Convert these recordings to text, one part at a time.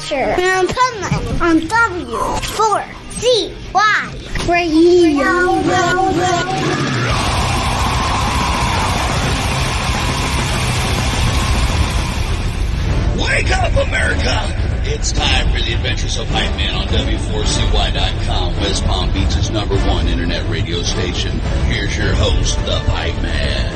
Adventure on Pipeman on W4CY Radio. Wake up, America! It's time for the Adventures of Pipeman on W4CY.com, West Palm Beach's #1 internet radio station. Here's your host, the Pipeman.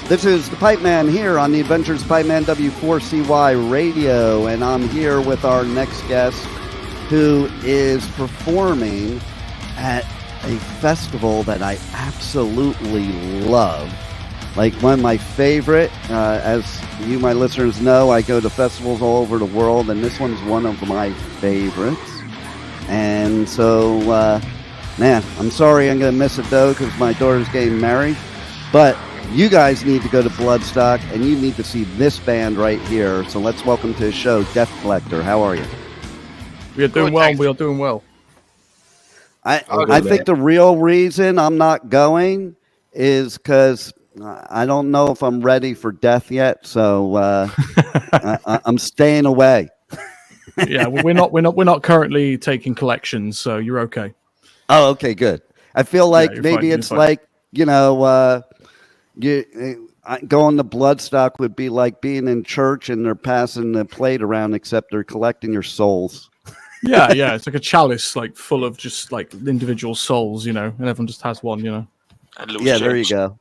This is the Pipeman here on the Adventures of Pipeman W4CY Radio, and I'm here with our next guest who is performing at a festival that I absolutely love. Like one of my favorite, as you, my listeners, know, I go to festivals all over the world, and this one's one of my favorites. And so, man, I'm sorry I'm going to miss it, though, because my daughter's getting married. But you guys need to go to Bloodstock, and you need to see this band right here. So let's welcome to the show, DeathCollector. How are you? We are doing well. We are doing well. I think the real reason I'm not going is because I don't know if I'm ready for death yet. So I'm staying away. Yeah, we're not currently taking collections, so you're okay. Oh, okay, good. I feel like maybe it's like, you know, going to Bloodstock would be like being in church and they're passing the plate around, except they're collecting your souls. Yeah, it's like a chalice, like full of just like individual souls, you know, and everyone just has one, you know. Yeah, there you go.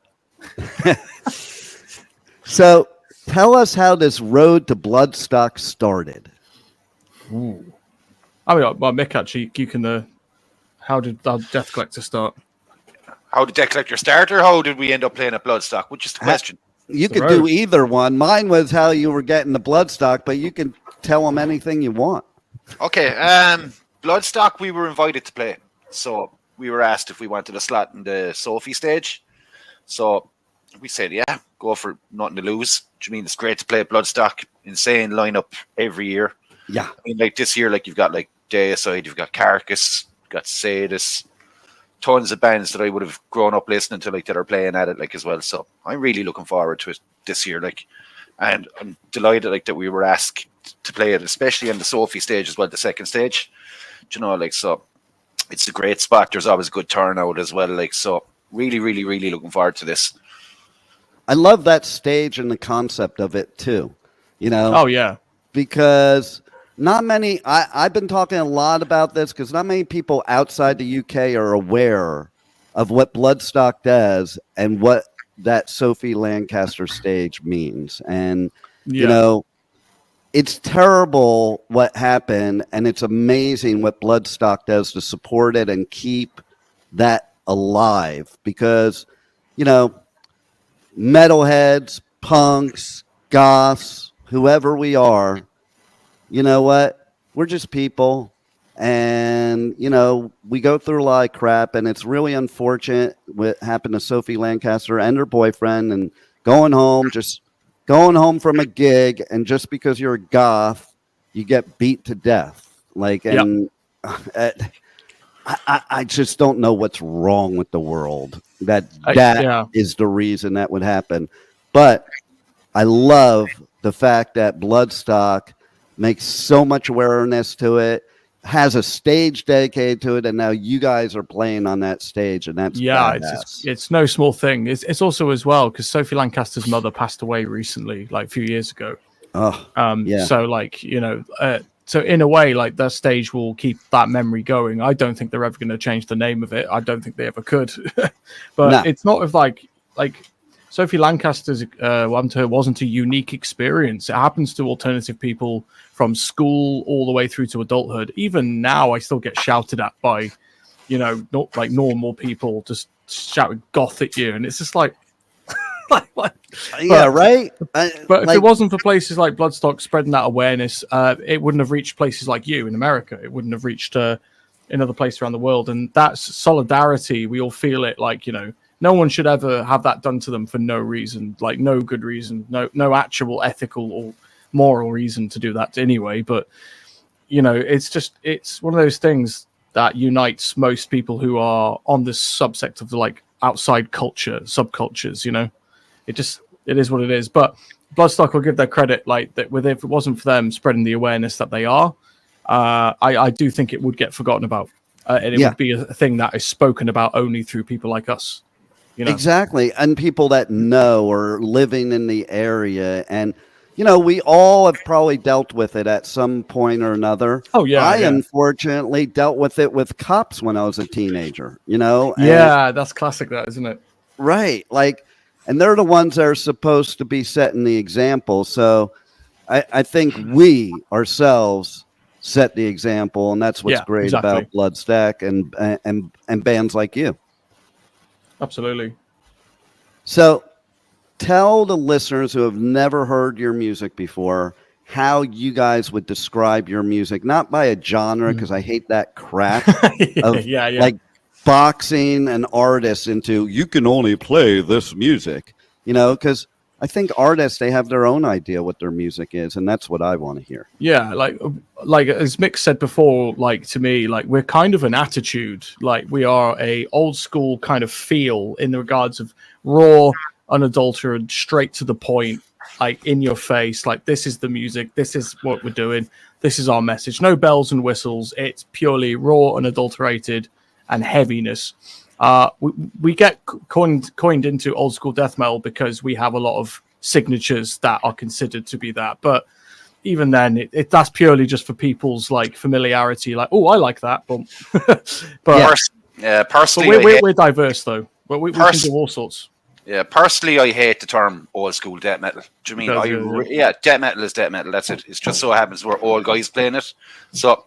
So, tell us how this road to Bloodstock started. Ooh. I mean, well, Mick, actually, you can. How did DeathCollector start? How did DeathCollector start, or how did we end up playing at Bloodstock? Which is the question. You could do either one. Mine was how you were getting the Bloodstock, but you can tell them anything you want. Okay, Bloodstock, we were invited to play. So we were asked if we wanted a slot in the Sophie stage. So we said, yeah, go for it, nothing to lose. Do you mean it's great to play at Bloodstock? Insane lineup every year. Yeah. I mean, like this year, like you've got like Deicide, you've got Carcass, you've got Sadis, tons of bands that I would have grown up listening to, like, that are playing at it, like, as well. So I'm really looking forward to it this year, like, and I'm delighted, like, that we were asked to play it, especially on the Sophie stage as well, the second stage. Do you know, like, so it's a great spot. There's always a good turnout as well, like, so really, really, really looking forward to this. I love that stage and the concept of it too. You know? Oh yeah, because not many, I've been talking a lot about this because not many people outside the UK are aware of what Bloodstock does and what that Sophie Lancaster stage means. And, you know, it's terrible what happened, and it's amazing what Bloodstock does to support it and keep that alive because, you know, metalheads, punks, goths, whoever we are, you know what? We're just people, and, you know, we go through a lot of crap, and it's really unfortunate what happened to Sophie Lancaster and her boyfriend, and going home from a gig, and just because you're a goth, you get beat to death. Like, and I just don't know what's wrong with the world. That is the reason that would happen. But I love the fact that Bloodstock makes so much awareness to it, has a stage dedicated to it, and now you guys are playing on that stage, and that's it's no small thing. It's also as well because Sophie Lancaster's mother passed away recently, like a few years ago. So like, you know, so in a way, like, that stage will keep that memory going. I don't think they're ever going to change the name of it. I don't think they ever could. But it's not of like Sophie Lancaster's wasn't a unique experience. It happens to alternative people from school all the way through to adulthood. Even now, I still get shouted at by, you know, not like normal people just shouting goth at you, and it's just like, right? But if it wasn't for places like Bloodstock spreading that awareness, it wouldn't have reached places like you in America. It wouldn't have reached another place around the world, and that's solidarity. We all feel it, like, you know, no one should ever have that done to them for no reason, like no good reason, no actual ethical or moral reason to do that anyway. But you know, it's one of those things that unites most people who are on this subsect of the like outside culture, subcultures. You know, it is what it is. But Bloodstock will give their credit, like that. If it wasn't for them spreading the awareness that they are, I do think it would get forgotten about, and it would be a thing that is spoken about only through people like us. You know? Exactly, and people that know or living in the area, and you know, we all have probably dealt with it at some point or another. Oh yeah, I unfortunately dealt with it with cops when I was a teenager. You know, that's classic, that isn't it? Right, like, and they're the ones that are supposed to be setting the example. So, I think we ourselves set the example, and that's what's great about Bloodstock and bands like you. Absolutely. So tell the listeners who have never heard your music before how you guys would describe your music, not by a genre, because I hate that crap of like boxing an artist into you can only play this music, you know, because I think artists, they have their own idea what their music is, and that's what I want to hear. Yeah, like as Mick said before, like to me, like we're kind of an attitude, like we are a old school kind of feel in the regards of raw, unadulterated, straight to the point, like in your face, like this is the music, this is what we're doing, this is our message. No bells and whistles. It's purely raw, unadulterated, and heaviness. We get coined into old school death metal because we have a lot of signatures that are considered to be that. But even then, that's purely just for people's like familiarity. Like, oh, I like that. Personally, we're diverse though. But we can do all sorts. Yeah, personally, I hate the term old school death metal. Do you mean? Death metal is death metal. That's it. It's just so happens we're old guys playing it, so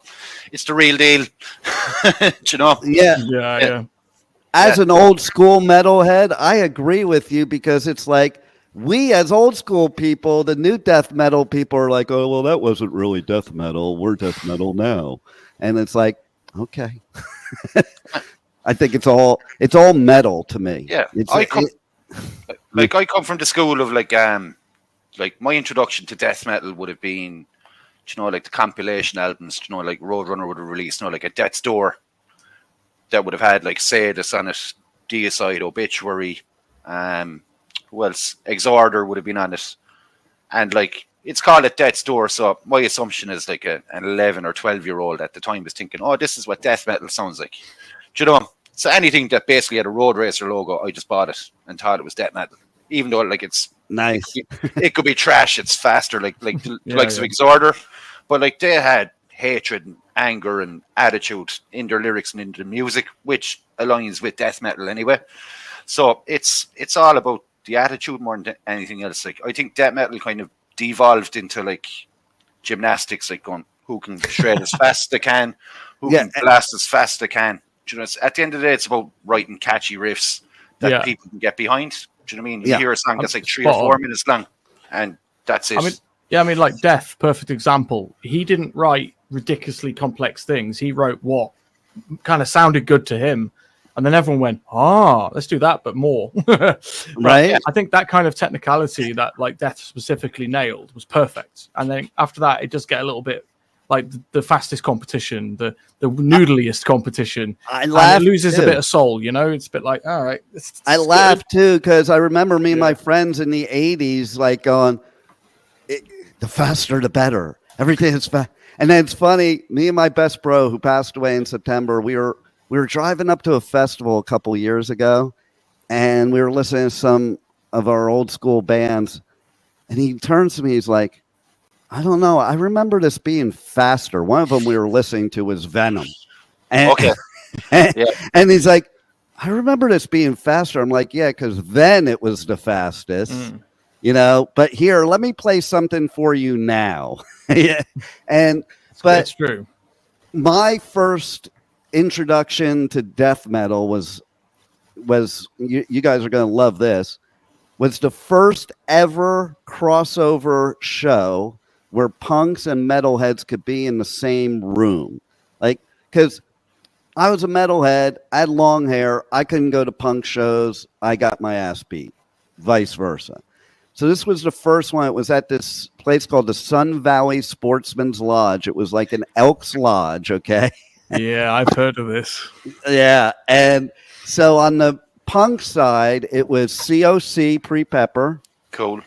it's the real deal. Do you know? Yeah. As an old school metalhead, I agree with you, because it's like we as old school people, the new death metal people are like, oh, well, that wasn't really death metal. We're death metal now. And it's like, okay. I think it's all metal to me. Yeah. I come from the school of like my introduction to death metal would have been, you know, like the compilation albums, you know, like Roadrunner would have released, you know, like a Death's Door. That would have had like Sadus on it, Deicide, Obituary, who else? Exorder would have been on it, and like it's called it Death's Door. So my assumption is like an 11 or 12-year-old at the time was thinking, oh, this is what death metal sounds like. Do you know? So anything that basically had a Road Racer logo, I just bought it and thought it was death metal, even though like it's nice. It could be trash. It's faster, like the likes of Exorder, but like they had hatred and anger and attitude in their lyrics and in the music, which aligns with death metal anyway. So it's all about the attitude more than anything else. Like I think death metal kind of devolved into like gymnastics, like going who can shred as fast as they can, who can blast as fast as they can. Do you know, at the end of the day, it's about writing catchy riffs that people can get behind. Do you know what I mean? You hear a song that's like 3 or 4 minutes long, and that's it. I mean, like Death, perfect example. He didn't write ridiculously complex things. He wrote what kind of sounded good to him, and then everyone went, let's do that, but more. Right? I think that kind of technicality that like Death specifically nailed was perfect. And then after that, it does get a little bit like the fastest competition, the noodliest competition. I laugh. It loses a bit of soul, you know. It's a bit like, all right. I laugh too, because I remember me and my friends in the '80s like going, the faster the better. Everything is fast. And then it's funny, me and my best bro who passed away in September, we were driving up to a festival a couple years ago, and we were listening to some of our old school bands, and he turns to me, he's like, I don't know, I remember this being faster. One of them we were listening to was Venom. And, and he's like, I remember this being faster. I'm like, yeah, because then it was the fastest. You know, but here, let me play something for you now. But it's true. My first introduction to death metal was you guys are going to love this, was the first ever crossover show where punks and metalheads could be in the same room. Like, because I was a metalhead. I had long hair. I couldn't go to punk shows. I got my ass beat. Vice versa. So this was the first one. It was at this place called the Sun Valley Sportsman's Lodge. It was like an Elks Lodge, okay? Yeah, I've heard of this. Yeah. And so on the punk side, it was COC pre-Pepper. Cool.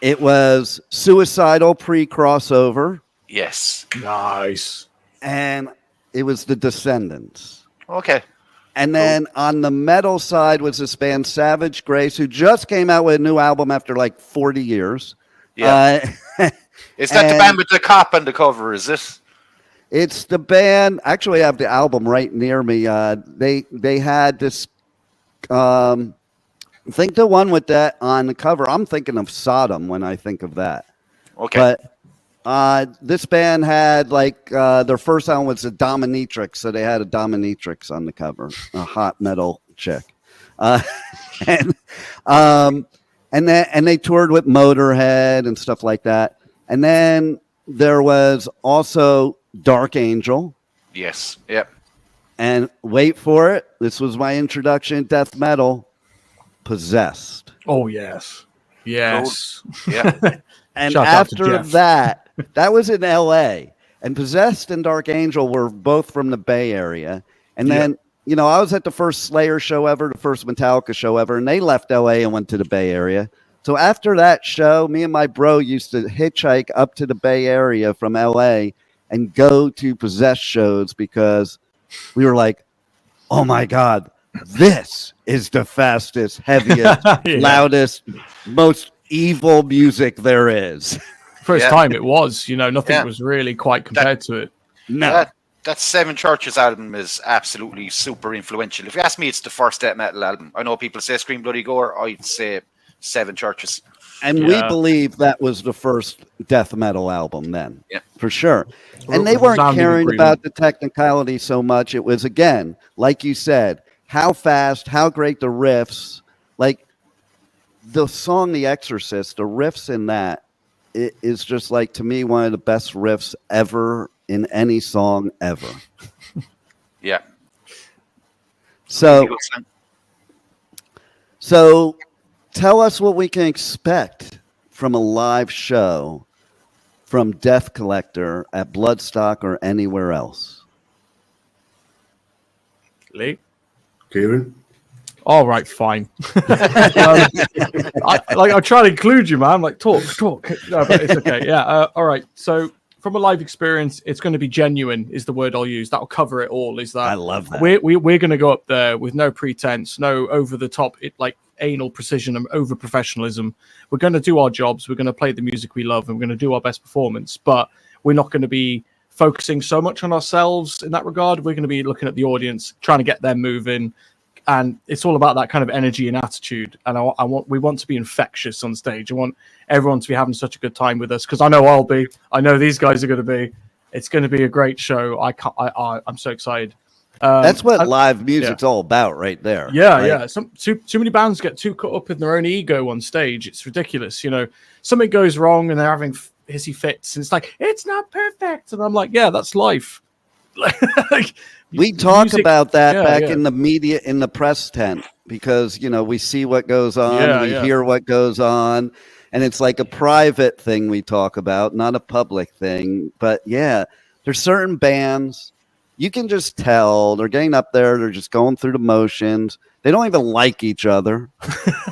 It was Suicidal pre-Crossover. Yes. Nice. And it was the Descendants. Okay. And then on the metal side was this band Savage Grace, who just came out with a new album after like 40 years. Yeah. Is that the band with the cop on the cover, is it? It's the band. Actually, I have the album right near me. They had this. I think the one with that on the cover. I'm thinking of Sodom when I think of that. Okay. But this band had like their first album was a Dominatrix, so they had a Dominatrix on the cover, a hot metal chick, and they toured with Motorhead and stuff like that. And then there was also Dark Angel. Yes. Yep. And wait for it. This was my introduction to death metal. Possessed. Oh, yes. Yes. Cool. Yeah. And Shout out to after Jeff. that was in L.A. And Possessed and Dark Angel were both from the Bay Area. And then, you know, I was at the first Slayer show ever, the first Metallica show ever, and they left L.A. and went to the Bay Area. So after that show, me and my bro used to hitchhike up to the Bay Area from L.A. and go to Possessed shows because we were like, oh, my God, this is the fastest, heaviest, loudest, most evil music there is. First time it was, you know, nothing was really quite compared to it. No. That Seven Churches album is absolutely super influential. If you ask me, it's the first death metal album. I know people say Scream Bloody Gore. I'd say Seven Churches. And we believe that was the first death metal album then, for sure. And they weren't caring about the technicality so much. It was, again, like you said, how fast, how great the riffs. Like the song The Exorcist, the riffs in that, it is just like, to me, one of the best riffs ever in any song ever. Yeah. So tell us what we can expect from a live show from DeathCollector at Bloodstock or anywhere else. Lee? Kieran? All right, fine. I try to include you, man. Like, talk. No, but it's okay. Yeah. All right. So, from a live experience, it's going to be genuine. Is the word I'll use. That'll cover it all. Is that I love that. We're going to go up there with no pretense, no over the top, like anal precision and over professionalism. We're going to do our jobs. We're going to play the music we love, and we're going to do our best performance. But we're not going to be focusing so much on ourselves in that regard. We're going to be looking at the audience, trying to get them moving. And it's all about that kind of energy and attitude. And we want to be infectious on stage. I want everyone to be having such a good time with us because I know I'll be. I know these guys are going to be. It's going to be a great show. I'm so excited. That's what live music's all about, right there. Yeah, right? yeah. Too many bands get too caught up in their own ego on stage. It's ridiculous. You know, something goes wrong and they're having hissy fits, and it's like it's not perfect. And I'm like, yeah, that's life. Like, we talk about that back in the media, in the press tent, because, you know, we see what goes on, we hear what goes on, and it's like a private thing we talk about, not a public thing. But yeah, there's certain bands you can just tell they're getting up there, they're just going through the motions. They don't even like each other,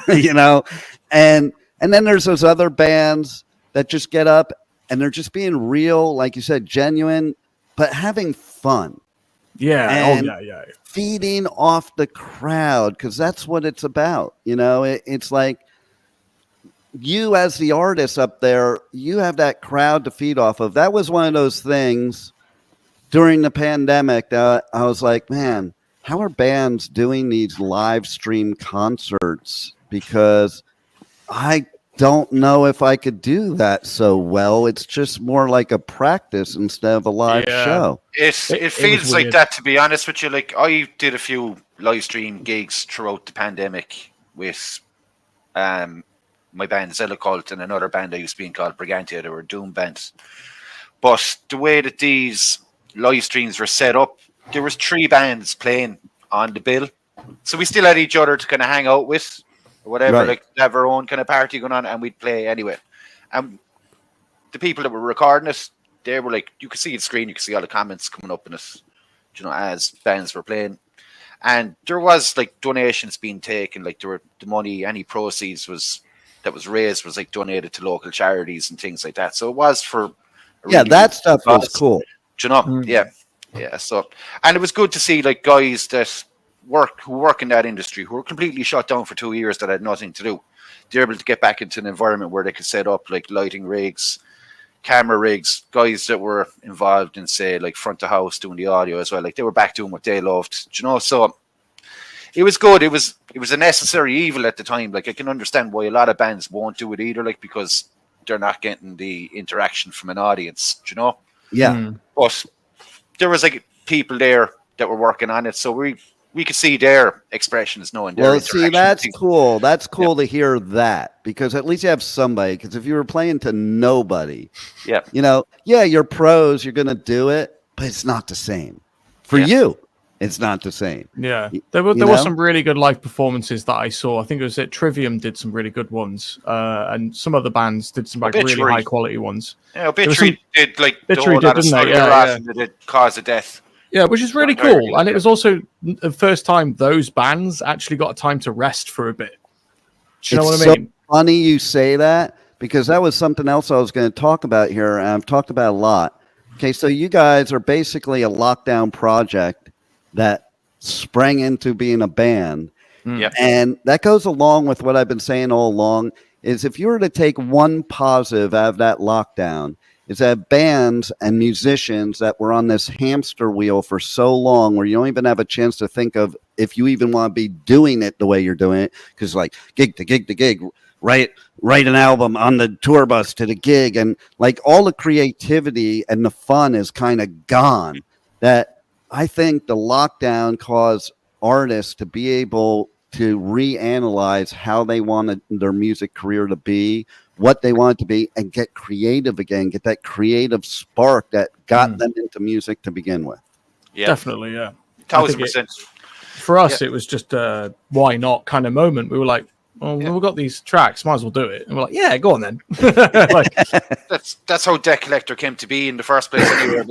you know. And then there's those other bands that just get up and they're just being real, like you said, genuine, but having fun. Yeah. And feeding off the crowd, because that's what it's about. You know, it's like you as the artist up there, you have that crowd to feed off of. That was one of those things during the pandemic that I was like, man, how are bands doing these live stream concerts? Because I don't know if I could do that so well. It's just more like a practice instead of a live show. It feels like that, to be honest with you. Like, I did a few live stream gigs throughout the pandemic with my band Zella Cult and another band I used to be in called Brigantia. They were doom bands. But the way that these live streams were set up, there was 3 bands playing on the bill, so we still had each other to kind of hang out with, or whatever. Right. Like have our own kind of party going on, and we'd play anyway. And the people that were recording it, they were like, you could see the screen, you could see all the comments coming up in it, you know, as bands were playing. And there was like donations being taken, like there were the money, any proceeds that was raised was like donated to local charities and things like that. So it was for that stuff was cool. Do you know? Yeah. So, and it was good to see like guys that who work in that industry, who were completely shut down for 2 years, that had nothing to do. They're able to get back into an environment where they could set up like lighting rigs, camera rigs, guys that were involved in, say, like front of house doing the audio as well. Like they were back doing what they loved, you know. So it was good. It was a necessary evil at the time. Like I can understand why a lot of bands won't do it either, like because they're not getting the interaction from an audience, you know. Yeah. But there was like people there that were working on it, so we could see their expressions, knowing their see, that's cool. That's cool to hear that, because at least you have somebody. Because if you were playing to nobody, you know, you're pros, you're going to do it, but it's not the same. For you, it's not the same. Yeah. There were some really good live performances that I saw. I think it was at Trivium did some really good ones. And some other bands did some like really high quality ones. Yeah, Obituary did like Obituary did, didn't they? Yeah. They did Cause of Death. Yeah, which is really cool. And it was also the first time those bands actually got time to rest for a bit. Do you know what I mean? So funny you say that, because that was something else I was going to talk about here, and I've talked about a lot. Okay, so you guys are basically a lockdown project that sprang into being a band. Yep. And that goes along with what I've been saying all along, is if you were to take one positive out of that lockdown, is that bands and musicians that were on this hamster wheel for so long, where you don't even have a chance to think of if you even want to be doing it the way you're doing it, because like gig to gig to gig, write an album on the tour bus to the gig, and like all the creativity and the fun is kind of gone. That I think the lockdown caused artists to be able to reanalyze how they wanted their music career to be, what they wanted to be, and get creative again, get that creative spark that got them into music to begin with. Yeah, definitely. Yeah, 1000%. For us, it was just a why not kind of moment. We were like, well, we've got these tracks, might as well do it. And we're like, yeah, go on then. Like, that's how DeathCollector came to be in the first place. Anyway,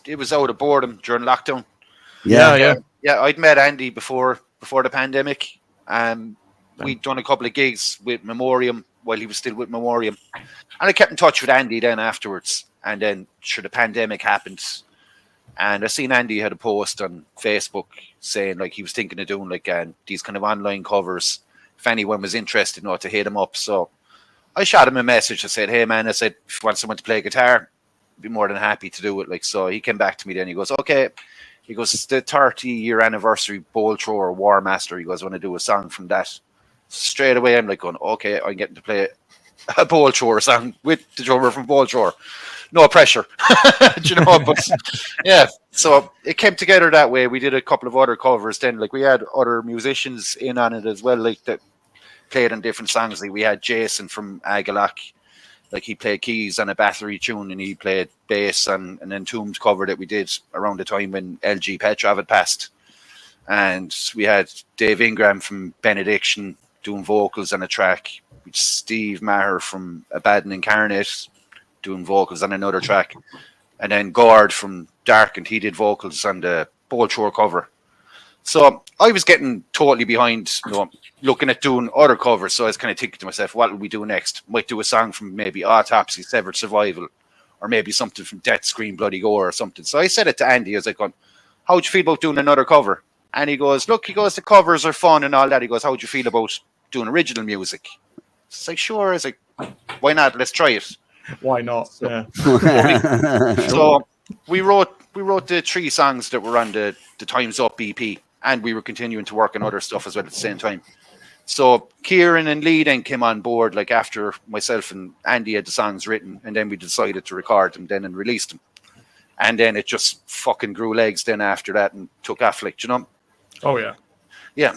it was out of boredom during lockdown. Yeah. I'd met Andy before the pandemic. We'd done a couple of gigs with Memoriam while he was still with Memoriam, and I kept in touch with Andy then afterwards. And then the pandemic happened, and I seen Andy had a post on Facebook saying like he was thinking of doing like these kind of online covers if anyone was interested, to hit him up. So I shot him a message. I said, hey man, if you want someone to play guitar, I'd be more than happy to do it. Like, so he came back to me then. He goes, okay. He goes, it's the 30-year anniversary Bowl Thrower War Master. He goes, I want to do a song from that. Straight away, I'm like going, okay, I'm getting to play a Bowl Thrower song with the drummer from Bowl Thrower. No pressure. Do you know? But yeah, so it came together that way. We did a couple of other covers then. Like we had other musicians in on it as well, like that played on different songs. Like we had Jason from Agalach. Like he played keys on a battery tune, and he played bass on an Entombed cover that we did around the time when LG Petrov had passed. And we had Dave Ingram from Benediction doing vocals on a track, with Steve Maher from Abaddon Incarnate doing vocals on another track, and then Gord from Darkened, he did vocals on the Bowl Thrower cover. So I was getting totally behind, looking at doing other covers. So I was kind of thinking to myself, what will we do next? Might do a song from maybe Autopsy, Severed Survival, or maybe something from Death Scream Bloody Gore or something. So I said it to Andy. I was like, how would you feel about doing another cover? And he goes, the covers are fun and all that. He goes, how would you feel about doing original music? It's like, sure. I was like, why not? Let's try it. Why not? So, so we wrote the 3 songs that were on the Time's Up EP, and we were continuing to work on other stuff as well at the same time. So Kieran and Lee then came on board, like after myself and Andy had the songs written, and then we decided to record them then and release them. And then it just fucking grew legs then after that and took off, like, Oh yeah. Yeah.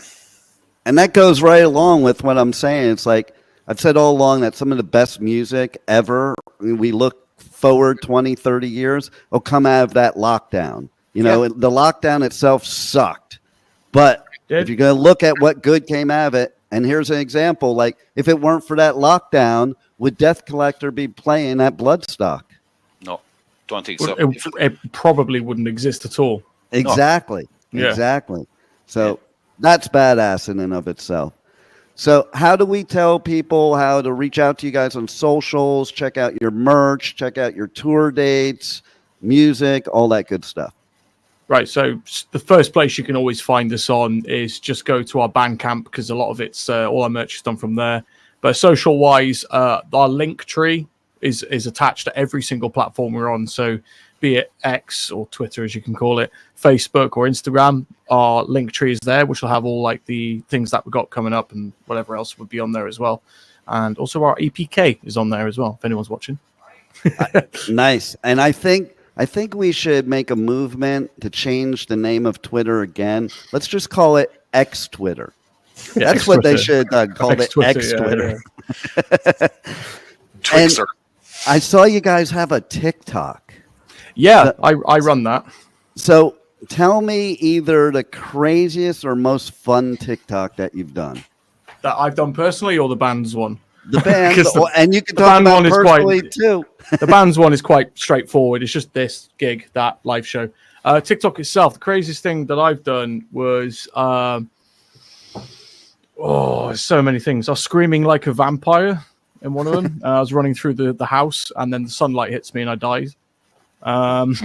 And that goes right along with what I'm saying. It's like I've said all along that some of the best music ever, we look forward 20, 30 years, will come out of that lockdown. You know, the lockdown itself sucked. But if you're going to look at what good came out of it, and here's an example, like if it weren't for that lockdown, would DeathCollector be playing at Bloodstock? No, don't think so. It probably wouldn't exist at all. Exactly. No. Exactly. So that's badass in and of itself. So how do we tell people how to reach out to you guys on socials, check out your merch, check out your tour dates, music, all that good stuff? Right. So the first place you can always find us on is just go to our Bandcamp, because a lot of it's all our merch is done from there. But social wise, our link tree is attached to every single platform we're on. So be it X or Twitter, as you can call it, Facebook or Instagram, our link tree is there, which will have all like the things that we've got coming up and whatever else would be on there as well. And also our EPK is on there as well, if anyone's watching. Nice. And I think we should make a movement to change the name of Twitter again. Let's just call it X Twitter. Yeah, that's what they should call it, X Twitter. Twixer. And I saw you guys have a TikTok. Yeah, I run that. So tell me either the craziest or most fun TikTok that you've done. That I've done personally, or the band's one? The band, and you can talk about personally too. The band's one is quite straightforward. It's just this gig, that live show. TikTok itself, the craziest thing that I've done was, so many things. I was screaming like a vampire in one of them. I was running through the house, and then the sunlight hits me, and I died. Nice.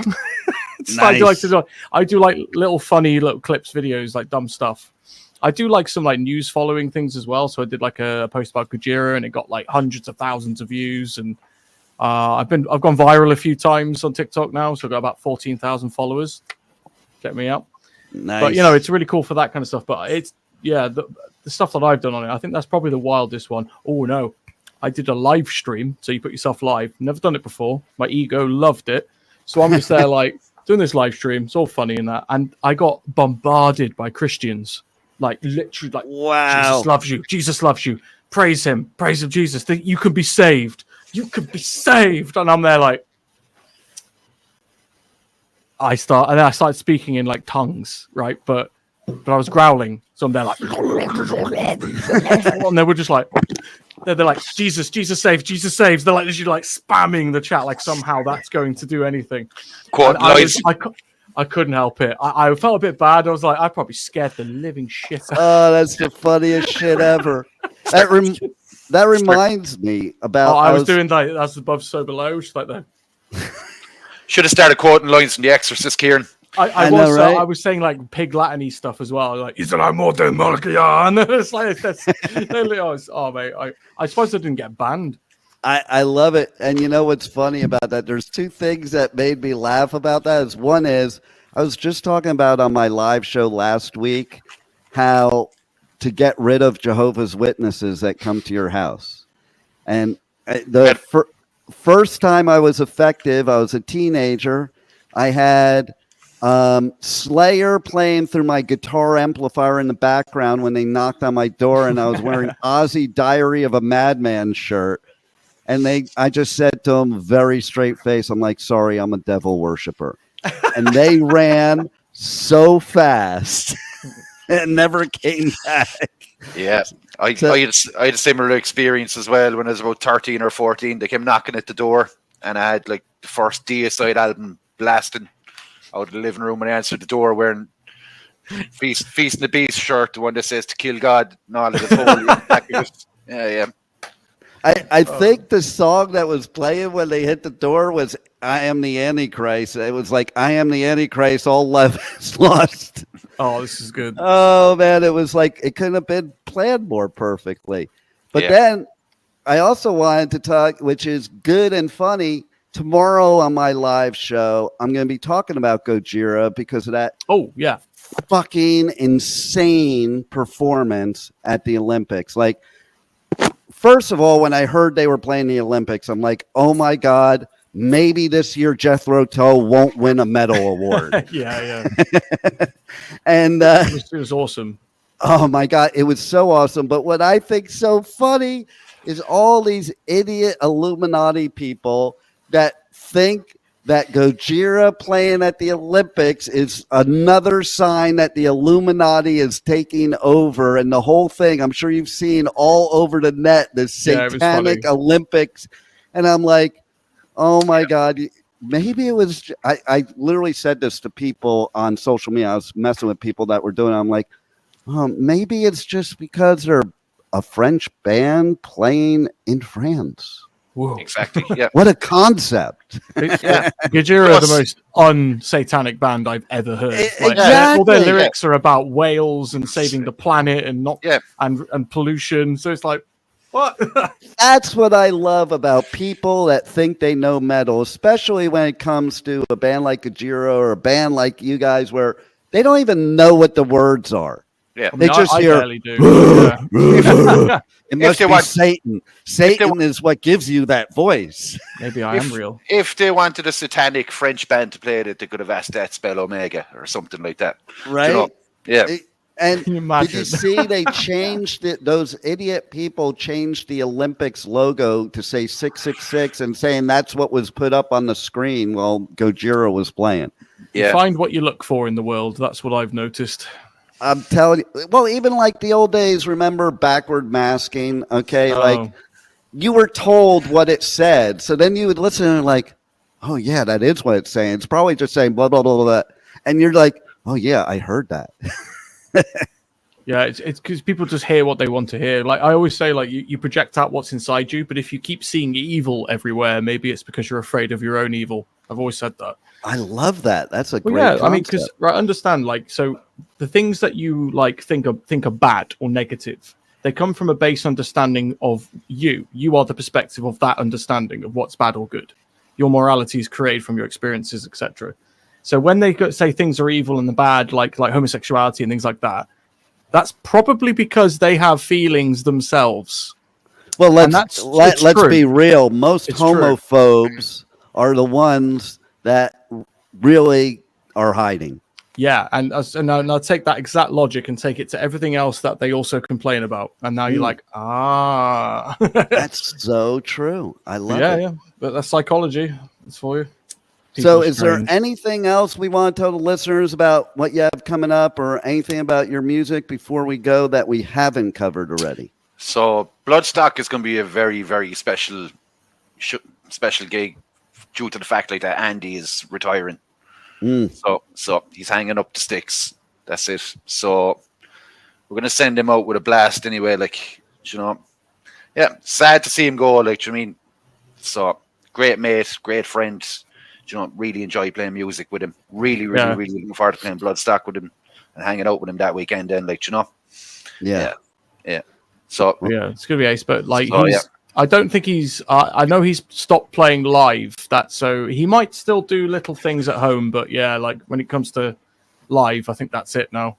I do like little funny little clips, videos, like dumb stuff. I do like some like news following things as well. So I did like a post about Gojira, and it got like hundreds of thousands of views. And I've gone viral a few times on TikTok now, so I've got about 14,000 followers. Check me out. Nice. But you know, it's really cool for that kind of stuff. But it's the stuff that I've done on it, I think that's probably the wildest one. Oh no, I did a live stream. So you put yourself live. Never done it before. My ego loved it. So I'm just there like doing this live stream. It's all funny and that. And I got bombarded by Christians. Like literally like, wow. Jesus loves you. Jesus loves you. Praise him, Jesus. You can be saved. You can be saved. And I'm there like, I started speaking in like tongues, right? But I was growling. So I'm there like, and they were just like, they're like, Jesus saves. They're like literally like spamming the chat like somehow that's going to do anything. I couldn't help it. I felt a bit bad. I was like, I probably scared the living shit out. Oh, that's the funniest shit ever. That reminds me about. I was doing like that's above, so below. Just like that. Should have started quoting lines from The Exorcist, Kieran. I was saying like pig Latin-y stuff as well. Like, is there more than and it's like that's mate. I suppose I didn't get banned. I love it. And you know what's funny about that? There's two things that made me laugh about that. One is I was just talking about on my live show last week how to get rid of Jehovah's Witnesses that come to your house. And the first time I was effective, I was a teenager. I had Slayer playing through my guitar amplifier in the background when they knocked on my door, and I was wearing Ozzy Diary of a Madman shirt. And I just said to them, very straight face, I'm like, sorry, I'm a devil worshiper. And they ran so fast and never came back. Yeah, I had a similar experience as well when I was about 13 or 14. They came knocking at the door, and I had like the first Deicide album blasting out of the living room, and I answered the door wearing Feast and the Beast shirt, the one that says to kill God and all of this. Yeah. I think the song that was playing when they hit the door was I Am the Antichrist. It was like, I am the Antichrist, all love is lost. Oh, this is good. Oh, man, it was like, it couldn't have been planned more perfectly. But then I also wanted to talk, which is good and funny, tomorrow on my live show, I'm going to be talking about Gojira because of that fucking insane performance at the Olympics. Like, first of all, when I heard they were playing the Olympics, I'm like, oh my God, maybe this year Jethro Tull won't win a medal award. Yeah. And it was awesome. Oh my God, it was so awesome. But what I think so funny is all these idiot Illuminati people that think that Gojira playing at the Olympics is another sign that the Illuminati is taking over, and the whole thing, I'm sure you've seen all over the net, the satanic Olympics. And I'm like, oh my God, maybe it was, I literally said this to people on social media. I was messing with people that were doing it. I'm like, maybe it's just because they're a French band playing in France. Whoa. Exactly. Yeah. What a concept. Gojira are the most un-satanic band I've ever heard. Like, exactly. All their lyrics are about whales and saving the planet and and pollution. So it's like, what? That's what I love about people that think they know metal, especially when it comes to a band like Gojira or a band like you guys, where they don't even know what the words are. Yeah, they just hear. Barely do. It must be Satan. Satan is what gives you that voice. Maybe I am real. If they wanted a satanic French band to play it, they could have asked Death Spell Omega or something like that. Right? You know? Yeah. And did you see they changed it? Those idiot people changed the Olympics logo to say 666 and saying that's what was put up on the screen while Gojira was playing. Yeah. You find what you look for in the world. That's what I've noticed. I'm telling you, well, even like the old days, remember backward masking? Okay, like you were told what it said. So then you would listen and like, oh, yeah, that is what it's saying. It's probably just saying blah, blah, blah, blah, blah. And you're like, oh, yeah, I heard that. Yeah, it's because people just hear what they want to hear. Like I always say, like you project out what's inside you, but if you keep seeing evil everywhere, maybe it's because you're afraid of your own evil. I've always said that. I love that. That's a great concept. I mean, because understand, like, so the things that you like think are bad or negative, they come from a base understanding of you. You are the perspective of that understanding of what's bad or good. Your morality is created from your experiences, etc. So when they say things are evil and the bad, like homosexuality and things like that, that's probably because they have feelings themselves. Well, let's be real. Most homophobes are the ones that really are hiding. Yeah, and now take that exact logic and take it to everything else that they also complain about, and now you're like, that's so true. I love it. Yeah, but that's psychology. It's for you. So is there anything else we want to tell the listeners about what you have coming up or anything about your music before we go that we haven't covered already? So Bloodstock is going to be a very, very special gig due to the fact like that Andy is retiring. So he's hanging up the sticks. That's it. So we're going to send him out with a blast anyway. Like, you know, yeah, sad to see him go. Like, you know what I mean? So great mate, great friend. You know, really enjoy playing music with him. Really looking forward to playing Bloodstock with him and hanging out with him that weekend. Then, like, you know, yeah. So it's gonna be ace. But like, I don't think he's. I know he's stopped playing live. So he might still do little things at home. But yeah, like when it comes to live, I think that's it now.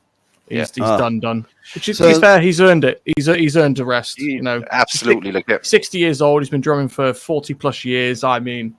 He's done. Which is, to be fair, he's earned it. He's earned a rest. You know, absolutely. Like 60 years old. He's been drumming for 40+ years. I mean.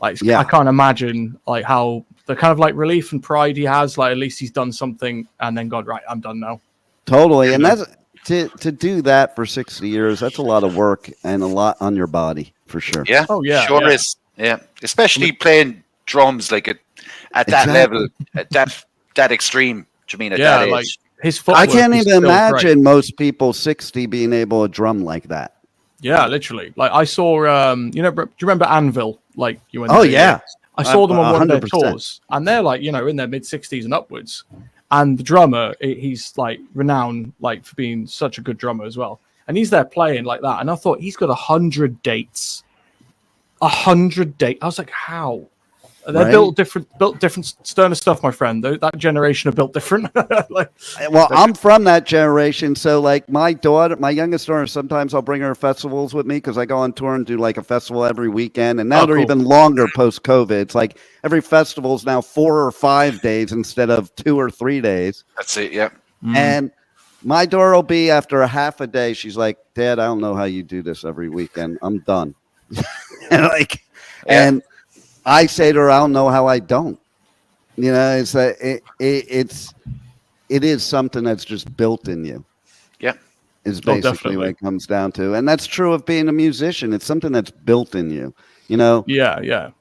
Like, I can't imagine like how the kind of like relief and pride he has. Like, at least he's done something and then gone, right, I'm done now. Totally. And that's to do that for 60 years. That's a lot of work and a lot on your body for sure. Yeah. Oh, yeah. Sure is. Yeah. Especially playing drums like at that level, at that extreme. Do you mean at that age? Like his footwork I can't even imagine most people 60 being able to drum like that. Yeah, literally. Like I saw, do you remember Anvil? Like you went. I saw them on one of their tours, and they're like, in their mid-60s and upwards. And the drummer, he's like renowned, like for being such a good drummer as well. And he's there playing like that, and I thought he's got 100 dates. 100 dates. I was like, how? They're built different sterner stuff, my friend. That generation are built different. I'm from that generation, so like my youngest daughter, sometimes I'll bring her to festivals with me because I go on tour and do like a festival every weekend, and now they're even longer post-COVID. It's like every festival is now 4 or 5 days instead of 2 or 3 days. That's it, yeah. And my daughter will be after a half a day. She's like, "Dad, I don't know how you do this every weekend. I'm done." And I say to her, I don't know how I don't. It's it is something that's just built in you. Yeah. Is basically what it comes down to. And that's true of being a musician. It's something that's built in you, Yeah.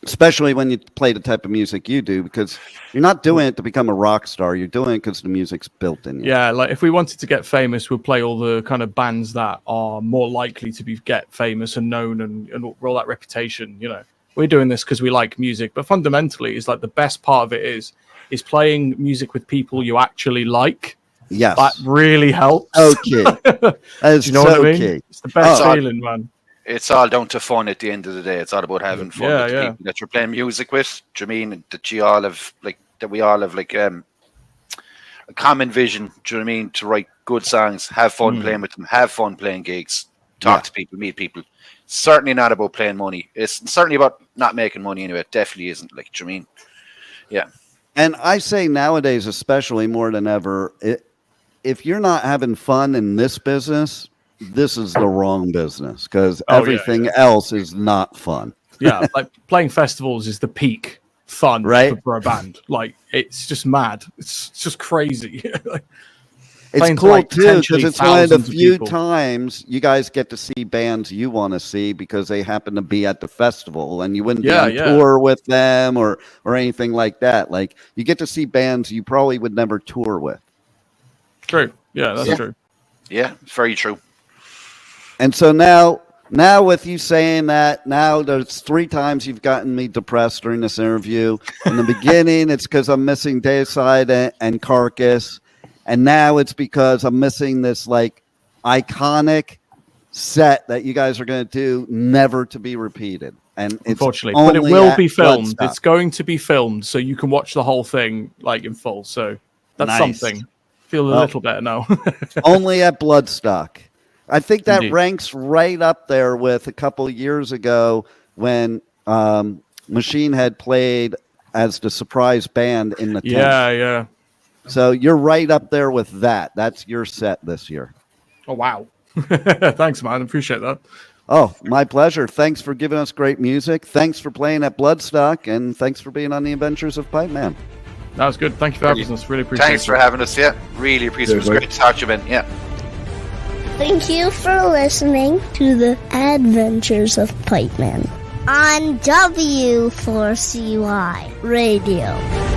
Especially when you play the type of music you do, because you're not doing it to become a rock star. You're doing it because the music's built in you. Yeah, like if we wanted to get famous, we'd play all the kind of bands that are more likely to get famous and known and all that reputation. You know, we're doing this because we like music, but fundamentally, it's like the best part of it is playing music with people you actually like. Yes, that really helps. Okay, do you know what I mean? Key. It's the best feeling, man. It's all down to fun at the end of the day. It's all about having fun with the people that you're playing music with. Do you mean that we all have a common vision? Do you know what I mean? To write good songs, have fun playing with them, have fun playing gigs, talk to people, meet people. Certainly not about playing money. It's certainly about not making money anyway. It definitely isn't. Like, do you know what I mean? Yeah. And I say nowadays, especially more than ever, if you're not having fun in this business, this is the wrong business, because everything else is not fun. Yeah, like playing festivals is the peak fun, right? For a band. Like, it's just mad. It's just crazy. It's cool too, because it's one of the few times you guys get to see bands you want to see because they happen to be at the festival, and you wouldn't be on tour with them or anything like that. Like, you get to see bands you probably would never tour with. True. Yeah, that's true. Yeah, very true. And so now with you saying that, now there's 3 times you've gotten me depressed during this interview. In the beginning, it's because I'm missing Deicide and Carcass. And now it's because I'm missing this like iconic set that you guys are going to do, never to be repeated. And it's unfortunately, but it will be filmed. Bloodstock. It's going to be filmed, so you can watch the whole thing like in full. So that's something. Feel a little better now. Only at Bloodstock. I think that ranks right up there with a couple of years ago when Machine Head played as the surprise band in the tent. Yeah. So you're right up there with that. That's your set this year. Oh, wow. Thanks, man. I appreciate that. Oh, my pleasure. Thanks for giving us great music. Thanks for playing at Bloodstock, and thanks for being on the Adventures of Pipeman. That was good. Thank you for having us. Really appreciate it. Thanks for having us. Yeah, really appreciate it. It was great to talk to you, Ben. Yeah. Thank you for listening to the Adventures of Pipeman on W4CY Radio.